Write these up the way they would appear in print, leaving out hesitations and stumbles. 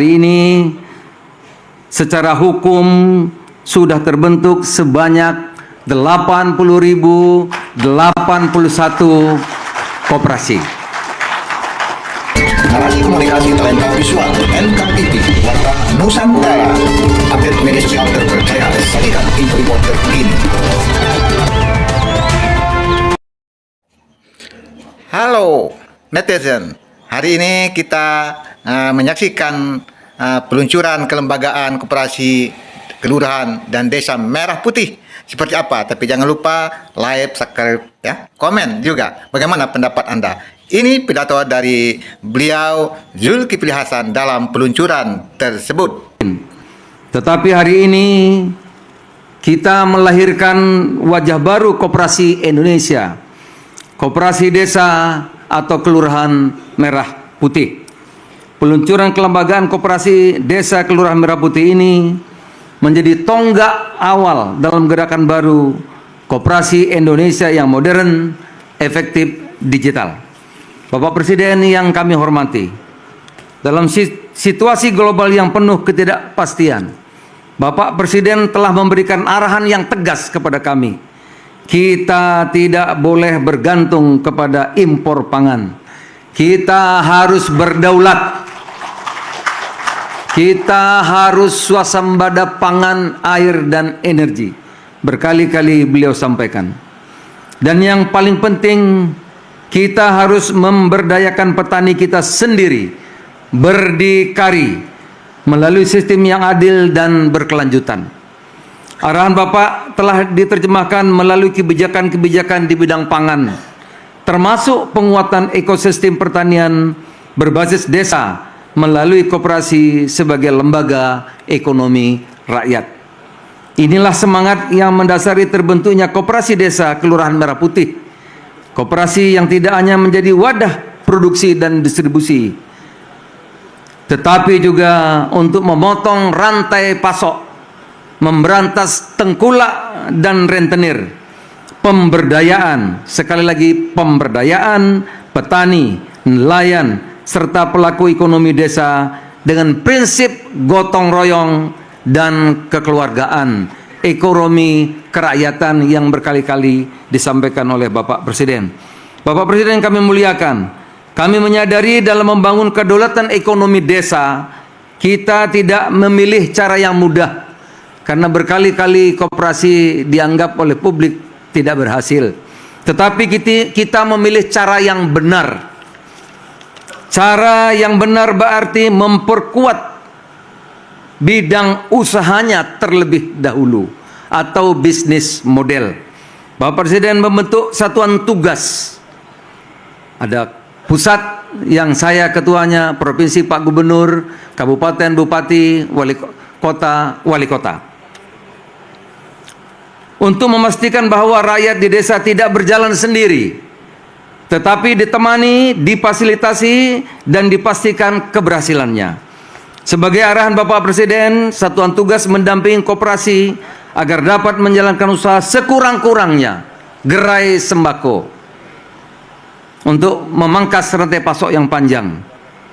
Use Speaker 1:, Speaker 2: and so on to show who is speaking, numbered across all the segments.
Speaker 1: Hari ini secara hukum sudah terbentuk sebanyak 80.081 koperasi.
Speaker 2: Narasi komunikasi telengkap visual NKTV Warta Nusantara, update media sosial terpercaya, sajikan info terkini. Halo netizen, hari ini kita menyaksikan peluncuran kelembagaan koperasi kelurahan dan desa Merah Putih seperti apa. Tapi jangan lupa like, subscribe, ya, komen juga bagaimana pendapat Anda. Ini pidato dari beliau Zulkifli Hasan dalam peluncuran tersebut.
Speaker 1: Tetapi hari ini kita melahirkan wajah baru koperasi Indonesia, koperasi desa atau kelurahan Merah Putih. Peluncuran kelembagaan koperasi desa kelurahan Merah Putih ini menjadi tonggak awal dalam gerakan baru koperasi Indonesia yang modern, efektif, digital. Bapak Presiden yang kami hormati, dalam situasi global yang penuh ketidakpastian, Bapak Presiden telah memberikan arahan yang tegas kepada kami. Kita tidak boleh bergantung kepada impor pangan. Kita harus berdaulat. Kita harus swasembada pangan, air, dan energi. Berkali-kali beliau sampaikan. Dan yang paling penting, kita harus memberdayakan petani kita sendiri, berdikari, melalui sistem yang adil dan berkelanjutan. Arahan Bapak telah diterjemahkan melalui kebijakan-kebijakan di bidang pangan, termasuk penguatan ekosistem pertanian berbasis desa, melalui koperasi sebagai lembaga ekonomi rakyat. Inilah semangat yang mendasari terbentuknya koperasi desa Kelurahan Merah Putih. Koperasi yang tidak hanya menjadi wadah produksi dan distribusi, tetapi juga untuk memotong rantai pasok, memberantas tengkulak dan rentenir, pemberdayaan, sekali lagi pemberdayaan petani, nelayan, serta pelaku ekonomi desa dengan prinsip gotong royong dan kekeluargaan, ekonomi kerakyatan yang berkali-kali disampaikan oleh Bapak Presiden. Bapak Presiden yang kami muliakan, kami menyadari dalam membangun kedaulatan ekonomi desa, kita tidak memilih cara yang mudah, karena berkali-kali koperasi dianggap oleh publik tidak berhasil. Tetapi kita memilih cara yang benar. Cara yang benar berarti memperkuat bidang usahanya terlebih dahulu atau bisnis model. Bapak Presiden membentuk satuan tugas. Ada pusat yang saya ketuanya, provinsi Pak Gubernur, kabupaten, bupati, wali kota. Untuk memastikan bahwa rakyat di desa tidak berjalan sendiri, tetapi ditemani, difasilitasi, dan dipastikan keberhasilannya. Sebagai arahan Bapak Presiden, satuan tugas mendampingi koperasi agar dapat menjalankan usaha sekurang-kurangnya gerai sembako untuk memangkas rantai pasok yang panjang,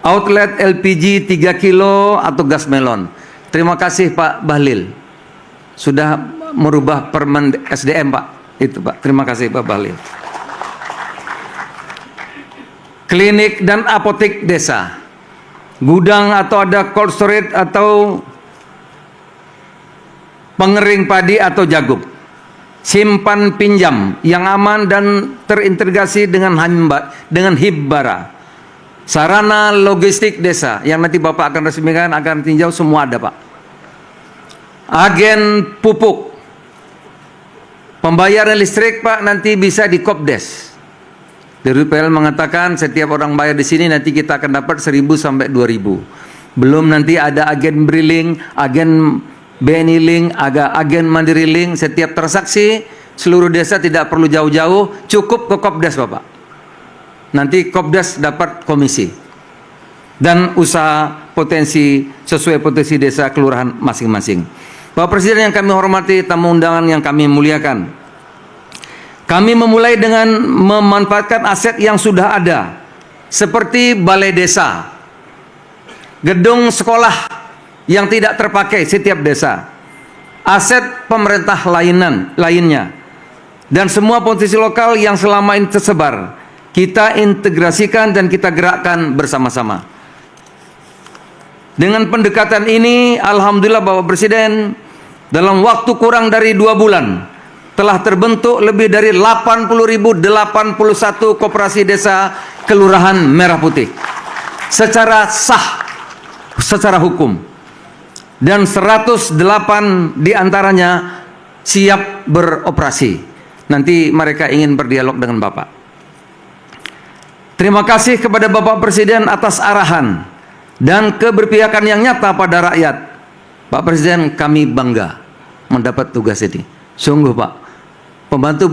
Speaker 1: outlet LPG 3 kilo atau gas melon. Terima kasih Pak Bahlil sudah merubah permen SDM Pak. Itu Pak, terima kasih Pak Bahlil. Klinik dan apotek desa, gudang atau ada cold storage atau pengering padi atau jagung, simpan pinjam yang aman dan terintegrasi dengan Hibbara, sarana logistik desa yang nanti Bapak akan resmikan, akan tinjau, semua ada Pak. Agen pupuk, pembayaran listrik Pak nanti bisa di Kopdes. DRPL mengatakan setiap orang bayar di sini nanti kita akan dapat 1.000 sampai 2.000. Belum nanti ada agen BRI-Link, agen BNI Link, agen Mandiri Link. Setiap transaksi seluruh desa tidak perlu jauh-jauh, cukup ke Kopdes Bapak. Nanti Kopdes dapat komisi. Dan usaha potensi sesuai potensi desa kelurahan masing-masing. Bapak Presiden yang kami hormati, tamu undangan yang kami muliakan, kami memulai dengan memanfaatkan aset yang sudah ada, seperti balai desa, gedung sekolah yang tidak terpakai setiap desa, aset pemerintah lainnya, dan semua potensi lokal yang selama ini tersebar, kita integrasikan dan kita gerakkan bersama-sama. Dengan pendekatan ini, alhamdulillah Bapak Presiden, dalam waktu kurang dari 2 bulan, telah terbentuk lebih dari 80.081 koperasi desa Kelurahan Merah Putih secara sah, secara hukum, dan 108 diantaranya siap beroperasi. Nanti mereka ingin berdialog dengan Bapak. Terima kasih kepada Bapak Presiden atas arahan dan keberpihakan yang nyata pada rakyat. Pak Presiden, kami bangga mendapat tugas ini. Sungguh Pak, pembantu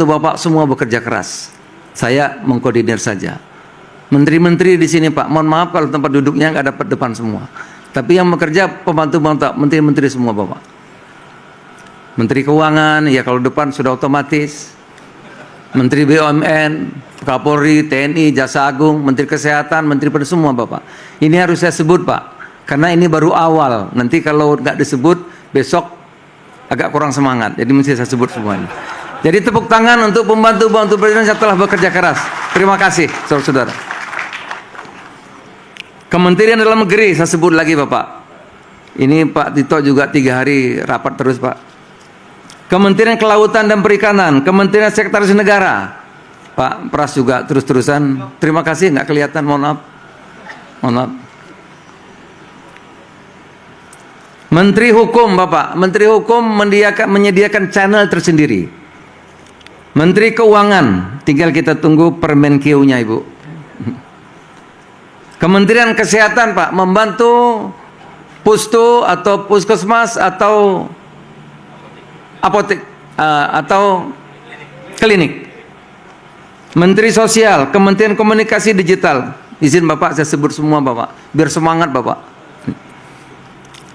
Speaker 1: Bapak semua bekerja keras. Saya mengkoordinir saja. Menteri-menteri di sini Pak, mohon maaf kalau tempat duduknya nggak dapat depan semua. Tapi yang bekerja pembantu-pembantu, menteri-menteri semua Bapak. Menteri Keuangan, ya kalau depan sudah otomatis. Menteri BUMN, Kapolri, TNI, Jaksa Agung, Menteri Kesehatan, Menteri pada semua Bapak. Ini harus saya sebut Pak, karena ini baru awal. Nanti kalau nggak disebut, besok agak kurang semangat. Jadi mesti saya sebut semuanya. Jadi tepuk tangan untuk pembantu-pembantu Presiden yang telah bekerja keras. Terima kasih, saudara-saudara. Kementerian Dalam Negeri saya sebut lagi Bapak. Ini Pak Tito juga 3 hari rapat terus Pak. Kementerian Kelautan dan Perikanan, Kementerian Sekretaris Negara, Pak Pras juga terus-terusan. Terima kasih, nggak kelihatan, mohon maaf. Mohon maaf. Menteri Hukum Bapak, Menteri Hukum menyediakan channel tersendiri. Menteri Keuangan, tinggal kita tunggu Permenkeu-nya Ibu. Kementerian Kesehatan Pak, membantu pustu atau puskesmas atau apotek atau klinik. Menteri Sosial, Kementerian Komunikasi Digital. Izin Bapak saya sebut semua Bapak, biar semangat Bapak.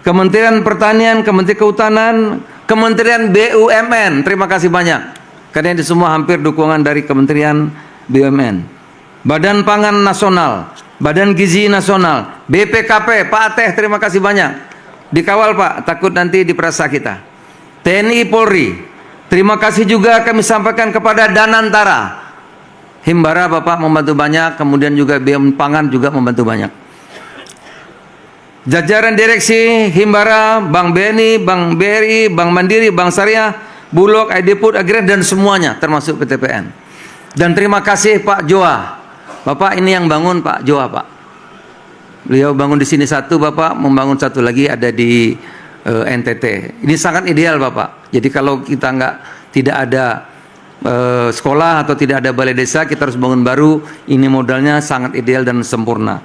Speaker 1: Kementerian Pertanian, Kementerian Kehutanan, Kementerian BUMN. Terima kasih banyak. Karena ini semua hampir dukungan dari Kementerian BUMN. Badan Pangan Nasional, Badan Gizi Nasional, BPKP, Pak Ateh, terima kasih banyak. Dikawal Pak, takut nanti diperasa kita. TNI Polri, terima kasih juga kami sampaikan kepada Danantara. Himbara Bapak membantu banyak, kemudian juga BM Pangan juga membantu banyak. Jajaran direksi Himbara, Bank BNI, Bank BRI, Bank Mandiri, Bank Syariah, Bulog, ID Food, Agri, dan semuanya termasuk PTPN. Dan terima kasih Pak Joa. Bapak ini yang bangun Pak Joa Pak. Beliau bangun di sini satu, Bapak membangun satu lagi ada di NTT. Ini sangat ideal Bapak. Jadi kalau kita tidak ada sekolah atau tidak ada balai desa, kita harus bangun baru. Ini modalnya sangat ideal dan sempurna.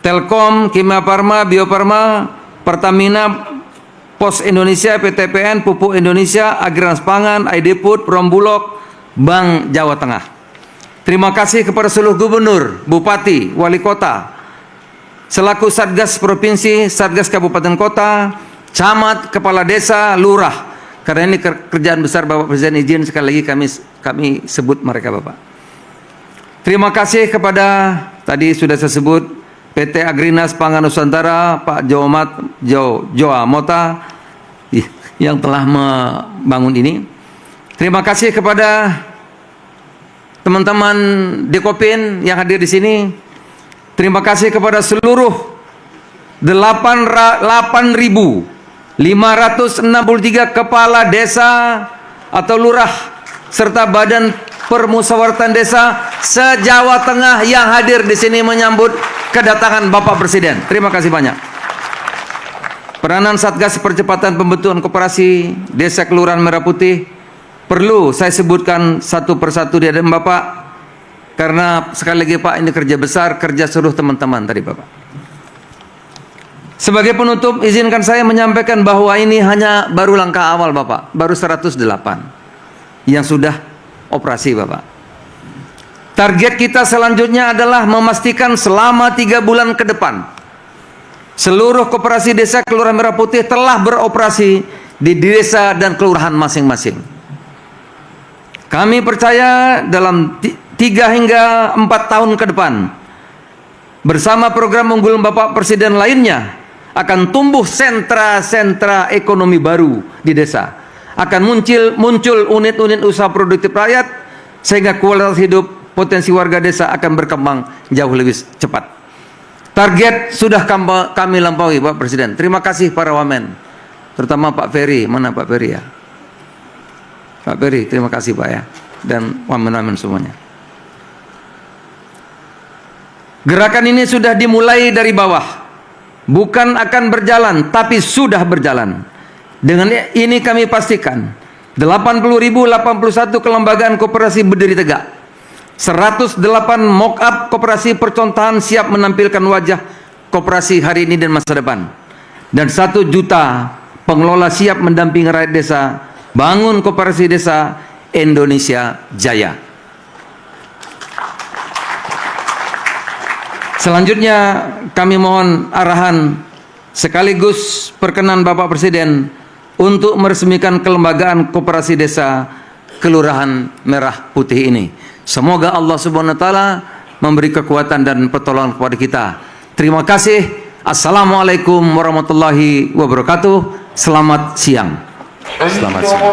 Speaker 1: Telkom, Kimia Farma, Bio Farma, Pertamina, Pos Indonesia, PTPN, Pupuk Indonesia, Agrans Pangan, ID Food, Perumbulok, Bank Jawa Tengah. Terima kasih kepada seluruh gubernur, bupati, wali kota, selaku Satgas Provinsi, Satgas Kabupaten Kota, camat, kepala desa, lurah. Karena ini kerjaan besar Bapak Presiden, izin sekali lagi kami sebut mereka Bapak. Terima kasih kepada, tadi sudah saya sebut, PT Agrinas Pangan Nusantara, Pak Joa Mota, yang telah membangun ini. Terima kasih kepada teman-teman Dekopin yang hadir di sini. Terima kasih kepada seluruh 8.563 kepala desa atau lurah serta badan permusyawaratan desa se-Jawa Tengah yang hadir di sini menyambut kedatangan Bapak Presiden. Terima kasih banyak. Peranan Satgas Percepatan Pembentukan Koperasi Desa Kelurahan Merah Putih perlu saya sebutkan satu persatu di hadapan Bapak. Karena sekali lagi Pak, ini kerja besar, kerja seluruh teman-teman tadi Bapak. Sebagai penutup, izinkan saya menyampaikan bahwa ini hanya baru langkah awal Bapak. Baru 108 yang sudah operasi Bapak. Target kita selanjutnya adalah memastikan selama 3 bulan ke depan seluruh koperasi desa Kelurahan Merah Putih telah beroperasi di desa dan kelurahan masing-masing. Kami percaya dalam 3 hingga 4 tahun ke depan bersama program unggulan Bapak Presiden lainnya akan tumbuh sentra-sentra ekonomi baru di desa. Akan muncul unit-unit usaha produktif rakyat, sehingga kualitas hidup potensi warga desa akan berkembang jauh lebih cepat. Target sudah kami lampaui, Pak Presiden. Terima kasih para wamen, terutama Pak Ferry. Mana Pak Ferry ya? Pak Ferry, terima kasih Pak ya, dan wamen-wamen semuanya. Gerakan ini sudah dimulai dari bawah, bukan akan berjalan, tapi sudah berjalan. Dengan ini kami pastikan 80.081 kelembagaan koperasi berdiri tegak, 108 mock-up koperasi percontohan siap menampilkan wajah koperasi hari ini dan masa depan, dan 1 juta pengelola siap mendampingi rakyat desa bangun koperasi desa Indonesia Jaya. Selanjutnya kami mohon arahan sekaligus perkenan Bapak Presiden untuk meresmikan kelembagaan koperasi desa Kelurahan Merah Putih ini. Semoga Allah Subhanahu wa taala memberi kekuatan dan pertolongan kepada kita. Terima kasih. Assalamualaikum warahmatullahi wabarakatuh. Selamat siang. Selamat siang.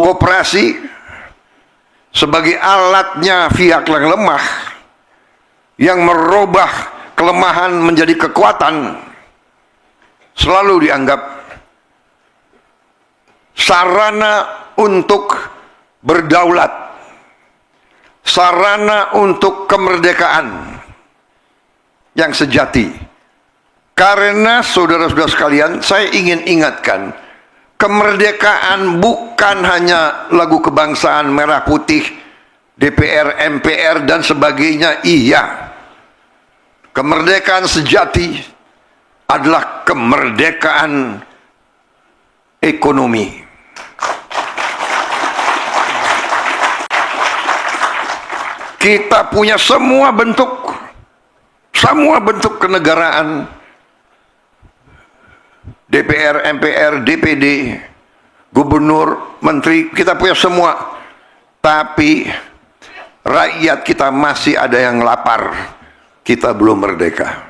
Speaker 3: Koperasi sebagai alatnya pihak yang lemah yang merubah kelemahan menjadi kekuatan selalu dianggap sarana untuk berdaulat, sarana untuk kemerdekaan yang sejati. Karena saudara-saudara sekalian, saya ingin ingatkan, kemerdekaan bukan hanya lagu kebangsaan merah putih, DPR, MPR dan sebagainya. Iya, kemerdekaan sejati adalah kemerdekaan ekonomi. Kita punya semua bentuk kenegaraan, DPR, MPR, DPD, gubernur, menteri, kita punya semua. Tapi rakyat kita masih ada yang lapar. Kita belum merdeka.